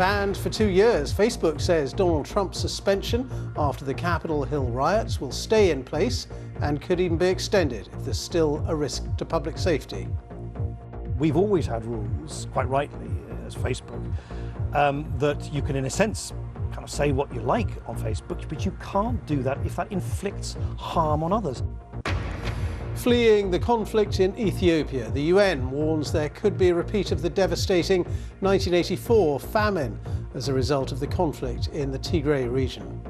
Banned for 2 years, Facebook says Donald Trump's suspension after the Capitol Hill riots will stay in place and could even be extended if there's still a risk to public safety. We've always had rules, quite rightly, as Facebook, that you can, in a sense, kind of say what you like on Facebook, but you can't do that if that inflicts harm on others. Fleeing the conflict in Ethiopia, the UN warns there could be a repeat of the devastating 1984 famine as a result of the conflict in the Tigray region.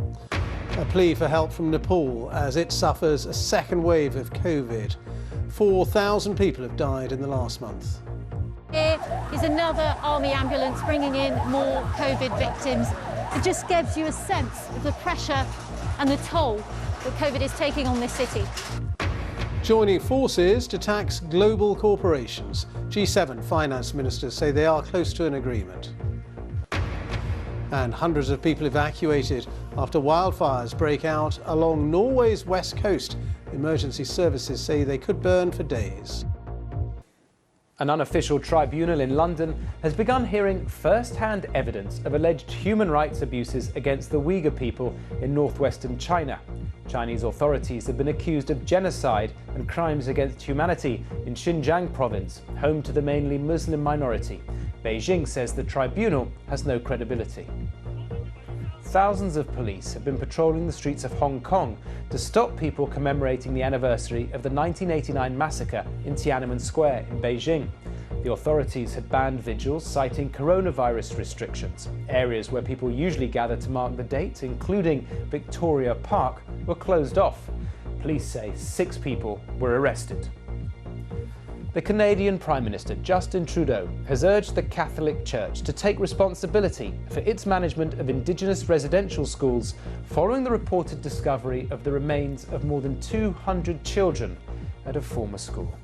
A plea for help from Nepal as it suffers a second wave of Covid. 4,000 people have died in the last month. Here is another army ambulance bringing in more Covid victims. It just gives you a sense of the pressure and the toll that Covid is taking on this city. Joining forces to tax global corporations. G7 finance ministers say they are close to an agreement. And hundreds of people evacuated after wildfires break out along Norway's west coast. Emergency services say they could burn for days. An unofficial tribunal in London has begun hearing first-hand evidence of alleged human rights abuses against the Uyghur people in northwestern China. Chinese authorities have been accused of genocide and crimes against humanity in Xinjiang province, home to the mainly Muslim minority. Beijing says the tribunal has no credibility. Thousands of police have been patrolling the streets of Hong Kong to stop people commemorating the anniversary of the 1989 massacre in Tiananmen Square in Beijing. The authorities had banned vigils, citing coronavirus restrictions. Areas where people usually gather to mark the date, including Victoria Park, were closed off. Police say 6 people were arrested. The Canadian Prime Minister Justin Trudeau has urged the Catholic Church to take responsibility for its management of Indigenous residential schools following the reported discovery of the remains of more than 200 children at a former school.